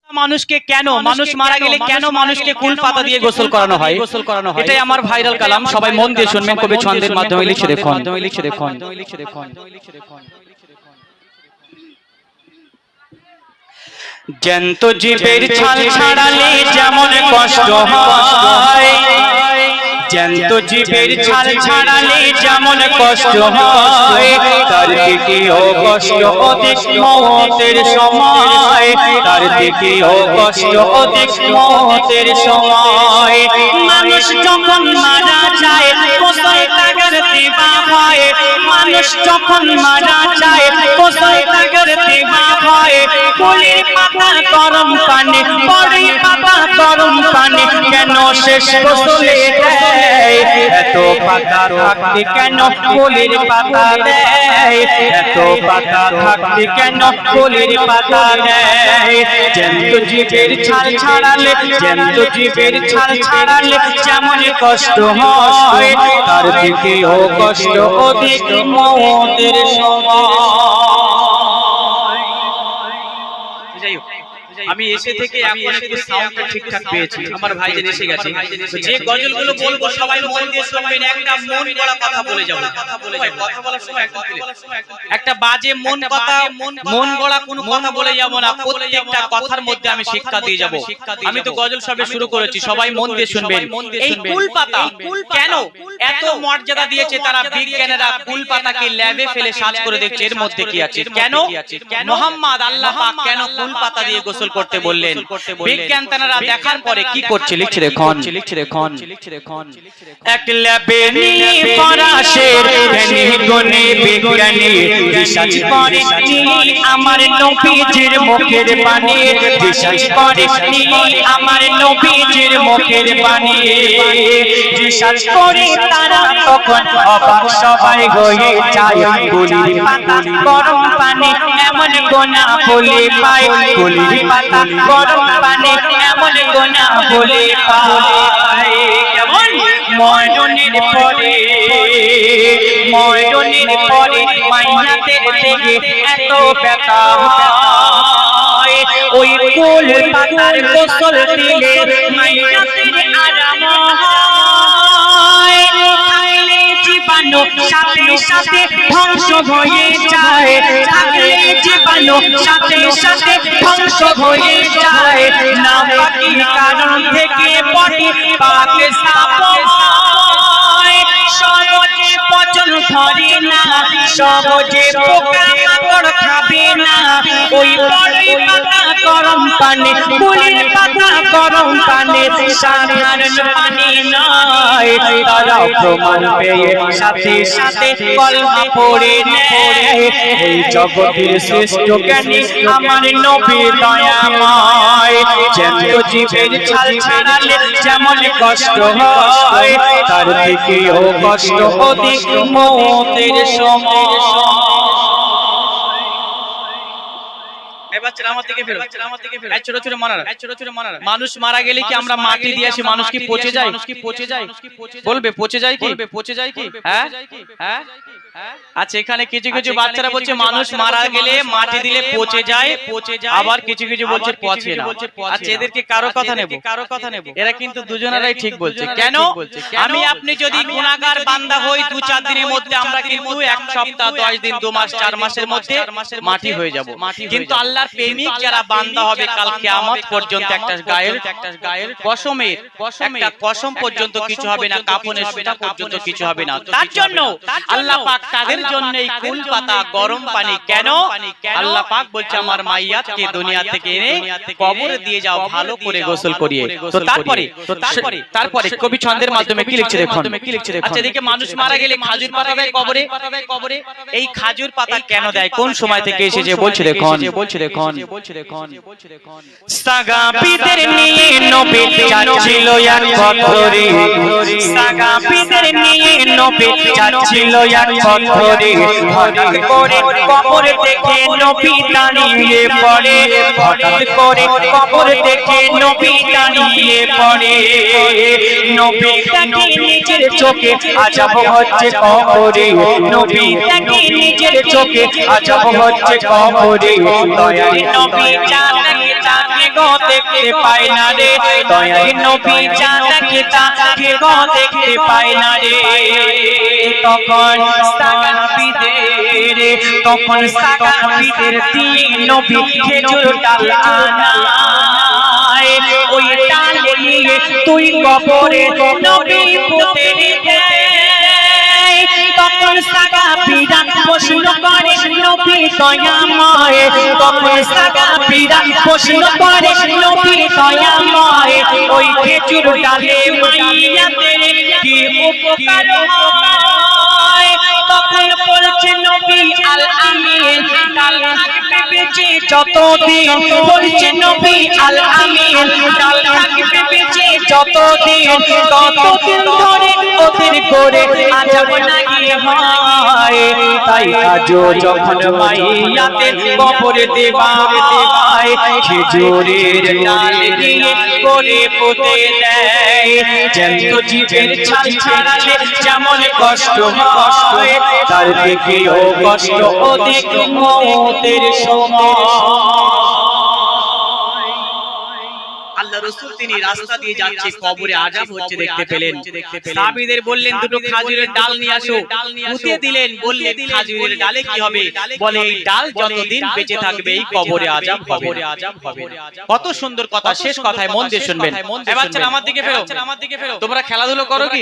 মানুষকে কেন মানুষ মারা গেলে কেন মানুষকে কুল পাতা দিয়ে গোসল করানো হয় এটাই আমার ভাইরাল কালাম সবাই মন দিয়ে শুনবেন কবি ছন্দের মাধ্যমে লিখে দেখুন জ্যান্ত জীবের ছাল ছাড়ালে যেমন কষ্ট হয় জ্যান্ত জীবের ছাল ছাড়ালে যেমন কষ্ট হয় তার থেকেও কষ্ট অধিক মওতের সময় তার থেকেও কষ্ট অধিক মওতের সময় মানুষ যখন মারা যায় গোসল তাগার দেওয়া হয় মানুষ যখন মারা যায় গোসল তাগার দেওয়া হয় কুলের পাতা গরম পানি পরে পাতা গরম পানি কেন শেষ গোসলে দেয় এত পাতা থাকতে কেন কুলের পাতা দেয় এত পাতা থাকতে কেন কুলের পাতা দেয় জ্যান্ত জীবের ছাল ছাড়ালে জ্যান্ত জীবের ছাল ছাড়ালে যেমন কষ্ট হয় তার থেকেও কষ্ট অধিক মওতের সময় আমি এসে থেকে এখন একটু সাউন্ডটা ঠিকঠাক পেয়েছি আমার ভাইদের এসে গেছে যে গজলগুলো বলবো সবাই মন দিয়ে শুনবেন একটা মন গড়া কথা বলে যাব কথা বলার সময় একটা বাজে মন গড়া কোনো কথা বলে যাব না প্রত্যেকটা কথার মধ্যে আমি শিক্ষা দিয়ে যাব আমি তো গজল সবে শুরু করেছি সবাই মন দিয়ে শুনবেন এই কুল পাতা কেন এত মর্যাদা দিয়েছে তারা বিজ্ঞানীরা কুল পাতাকে ল্যাবে ফেলে সার্চ করে দেখছে এর মধ্যে কি আছে কেন মুহাম্মদ আল্লাহ পাক কেন কুল পাতা দিয়ে গোসল করতে বললেন বিজ্ঞান তারা দেখার পরে কি করছে লিখছে দেখুন এক ল্যাবে নিয়ে ফরাসের জ্ঞানী গুণী বিজ্ঞানী রিসার্চ করে আমার নবীজির মুখের পানি রিসার্চ করে আমার নবীজির মুখের পানি রিসার্চ করে তারা তখন অবাক সবাই হয়ে যায় কুলের পাতা গরম পানি এমন গোনা বলে পায় কুলের পাতা গরম পানি এমন গোনা বলে পায় কেমন ময়ূরের পরে মাইনাতে থেকে এত ব্যথা হয় ওই কুল পাতার গোসল দিলে মাইনাতের আরাম হয় থাকলে জীবাণু সাথে সাথে ধ্বংস হয়ে যায় থাকলে জীবাণু সাথে সাথে ধ্বংস হয়ে যায় না পাকি কারণ থেকে পটি পাকে সাপ হয় সহজে পচন ধরে না সহজে পোকা মাকড় খাবে না ওই বড়ই পাতা গরম পানি কুলের পাতা গরম পানি সাধারণ পানি নয় তারা প্রমাণ পেয়ে সাথে সাথে কলমা পড়ে নেয় এই জগতের শ্রেষ্ঠ জ্ঞানী আমার নবী দয়াময় জ্যান্ত জীবের ছাল ছাড়ালে যেমন কষ্ট হয় তার থেকেও কষ্ট অধিক মওতের সময় মানুষ মারা গেলে কি আমরা মাটি দিয়ে আসি মানুষ কি পচে যায় বলবে পচে যায় কি হ্যাঁ আচ্ছা এখানে কিছু কিছু বাচ্চারা বলছে মানুষ মারা গেলে মাটি দিলে পচে যায় আবার কিছু কিছু বলছে পচে না আচ্ছা এদেরকে কারো কথা নেব এরা কিন্তু দুজনেরাই ঠিক বলছে কেন আমি আপনি যদি গুনাহগার বান্দা হই 2-4 দিনের মধ্যে আমরা কিন্তু 1 সপ্তাহ 10 দিন 2 মাস 4 মাসের মধ্যে মাটি হয়ে যাব কিন্তু আল্লাহর প্রেমিক যারা বান্দা হবে কাল কিয়ামত পর্যন্ত একটা গায়ের কসমের একটা কসম পর্যন্ত কিছু হবে না কাফনের সুতা পর্যন্ত কিছু হবে না তার জন্য আল্লাহ পাক তাদের জন্য এই কুল পাতা গরম পানি কেন আল্লাহ পাক বলছে আমার মাইয়াতকে দুনিয়া থেকে এনে কবরে দিয়ে যাও ভালো করে গোসল করিয়ে তো তারপরে কবি ছন্দের মাধ্যমে কি লিখছে দেখুন আচ্ছা এদিকে মানুষ মারা গেলে খাজুর পাতা দেয় কবরে এই খাজুর পাতা কেন দেয় কোন সময় থেকে এসেছে বলছে দেখুন সাগাপীদের নিয়ে নবী যাচ্ছিল এক পথরে সাগাপীদের নিয়ে নবী যাচ্ছিল এক পথরে হঠাৎ করে কবর দেখে নবী দাঁড়িয়ে পড়ে হঠাৎ করে কবর দেখে নবী দাঁড়িয়ে পড়ে নবী তাকে নিজের চোখে আযাব হচ্ছে কবরে নবী তাকে নিজের চোখে আযাব হচ্ছে কবরে দয়ার নবী জানে গো দেখতে পায় না রে দয়ার নবী যা দেখে তাকে গো দেখতে পায় না রে তখন সাহাবীদের তিন নবী খেজুর ডাল আনায় ওই ডাল নিয়ে তুই কবরে নবী পুঁতে দেয় তখন সাহাবীরা প্রশ্ন করে নবী দয়াময় তখন সাহাবীরা প্রশ্ন করে নবী দয়াময় ওই খেজুর ডালে মাইয়াদের কি উপকার হয় তখন বলছে নবী আল আমিন ডাল থাকবে বেঁচে যতদিন বলছে নবী আল আমিন ডাল থাকবে বেঁচে যতদিন ততদিন ধরে ওদের করে আযাব নাহি হয় তাই আজও যখন মাইয়াদের কবরে দেওয়া হয় খেজুরের ডাল দিয়ে করে পুঁতে দেয় জ্যান্ত জীবের ছাল ছাড়ালে যেমন কষ্ট হয় তার থেকেও কষ্ট অধিক মওতের সময় আল্লাহ রাসূল তিনি রাস্তা দিয়ে যাচ্ছে কবরে আযাব হচ্ছে দেখতে পেলেন সাহাবীদের বললেন দুটো খেজুরের ডাল নিয়ে আসো পুঁতে দিলেন বললেন খেজুরের ডালে কি হবে বলে এই ডাল যতদিন বেঁচে থাকবে এই কবরে আযাব হবে কত সুন্দর কথা শেষ কথায় মন দিয়ে শুনবেন এবার বাচ্চারা আমার দিকে ফেরো তোমরা খেলাধুলো করো কি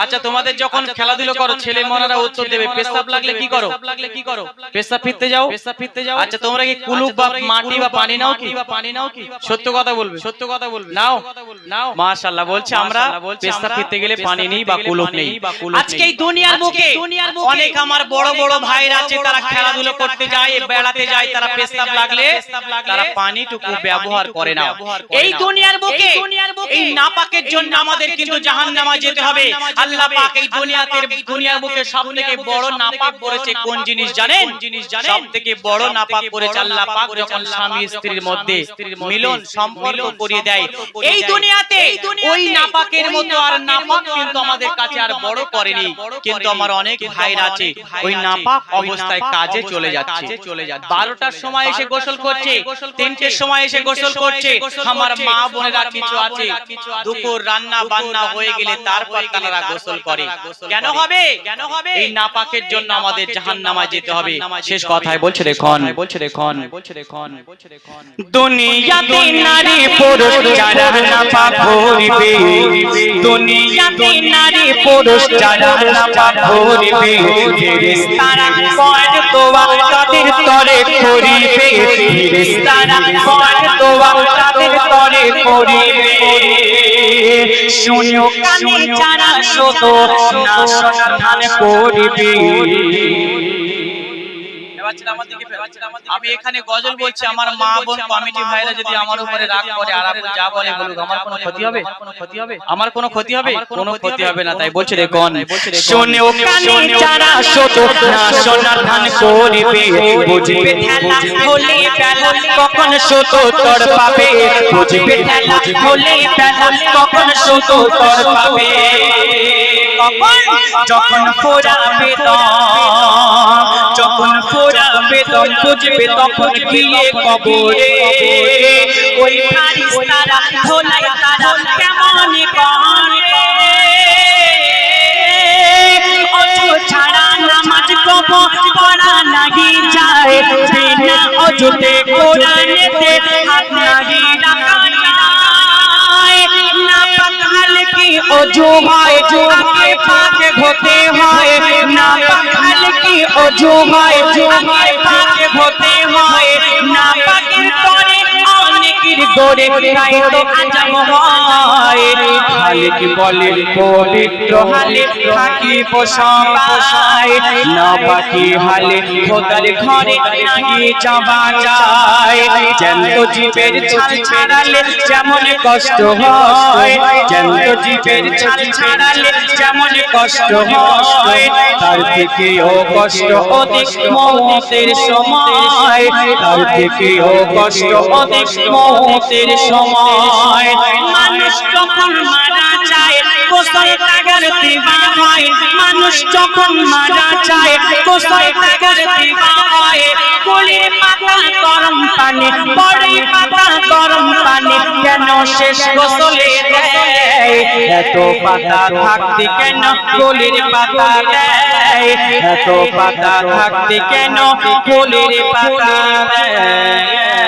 আচ্ছা তোমাদের যখন খেলাধুলো করো ছেলে মনারা উত্তর দেবে পেশাব লাগলে কি করো পেশাব ফিরতে যাও আচ্ছা তোমরা কি কুলুপ বা মাটি বা পানি নাও কি সত্য কথা বলবে নাও মাশাআল্লাহ বলছে আমরা পেশাব ফিরতে গেলে পানি নেই বা কুলুপ নেই আজকে এই দুনিয়ার মুখে অনেক আমার বড় বড় ভাইরা আছে তারা খেলাধুলো করতে যায় বেড়াতে যায় তারা পেশাব লাগলে তারা পানিটুকু ব্যবহার করে না এই দুনিয়ার মুখে এই নাপাকের জন্য আমাদের কিন্তু জাহান্নামে যেতে হবে আল্লাহ পাক এই দুনিয়ার মুখে সবথেকে বড় নাপাক করেছে কোন জিনিস জানেন সবথেকে বড় নাপাক করেছে আল্লাহ পাক যখন স্বামী স্ত্রীর মধ্যে মিলন সম্পর্ক করিয়ে দেয় এই দুনিয়াতে ওই নাপাকের মতো আর নাপাক কিন্তু আমাদের কাছে আর বড় করেনি কিন্তু আমার অনেক ভাইরা আছে ওই নাপাক অবস্থায় কাজে চলে যাচ্ছে 12টার সময় এসে গোসল করছে 3টের সময় এসে গোসল করছে আমার মা বোনেরা কিছু আছে দুপুর রান্না বান্না হয়ে গেলে তারপর তারা গোসল করে কেন হবে এই নাপাকের জন্য আমাদের জাহান্নামে যেতে হবে শেষ কথায় বলছে দেখুন দুনিয়াতে নারী পুরুষ যারা নাপাক করিবে দুনিয়াতে নারী পুরুষ যারা নাপাক করিবে ফেরেশতারা কয় দোয়া তাদের তরে করিবে ফেরেশতারা কয় দোয়া তাদের তরে করিবে শুনো কানে যারা শোনো না শোনার ধান করিবে আমি এখানে গজল বলছি আমার মা বোন কমিটি ভাইরা যদি আমার উপরে রাগ করে আর আপনি যা বলে বলুক আমার কোনো ক্ষতি হবে আমার কোনো ক্ষতি হবে কোনো ক্ষতি হবে না তাই বলছে দেখুন শুনে ও কানে যারা শোনো না শোনার ধান করিবে বুঝবে ঠেলা হলে বেলা কখন শোতো তোর পাবে বুঝবে ঠেলা হলে বেলা কখন শোতো তোর পাবে যখন ফোরাবে দম বুঝবে তখন গিয়ে কবরে ওই ফারিস্তারা ধোলাই তারা কেমন করে অজু ছাড়া নামাজ কবর পড়া লাগি যায় বিনা অজুতে কোরআনেতে হাত লাগি রাখা যায় না পাকাল কি অজু হয় আগে পাকে হতে হয় না পাকাল কি অজু হয় আগে পাকে হতে হয় না পাকের পরে অনেকের দরে গায়ে তো আজাব হয় খালিক বলে পবিত্র হালে থাকিব সবাই না পাকি হালে খোদার ঘরে নাহি যাওয়া যায় জ্যান্ত জীবের ছাল ছাড়ালে যেমন কষ্ট হয় জ্যান্ত জীবের ছাল ছাড়ালে যেমন কষ্ট হয় তার থেকেও কষ্ট অধিক মওতের সময় তার থেকেও কষ্ট অধিক মওতের মৌতের সময় মানুষ যখন মারা যায় গোসল টাকার দেওয়া হয় মানুষ যখন মারা যায় গোসল টাকার দেওয়া হয় কলির পাতা গরম পানি পরে পাতা গরম পানি কেন শেষ গোসলে দেয় এত পাতা থাকতে কেন কলির পাতা দেয় এত পাতা থাকতে কেন কলির পাতা দেয়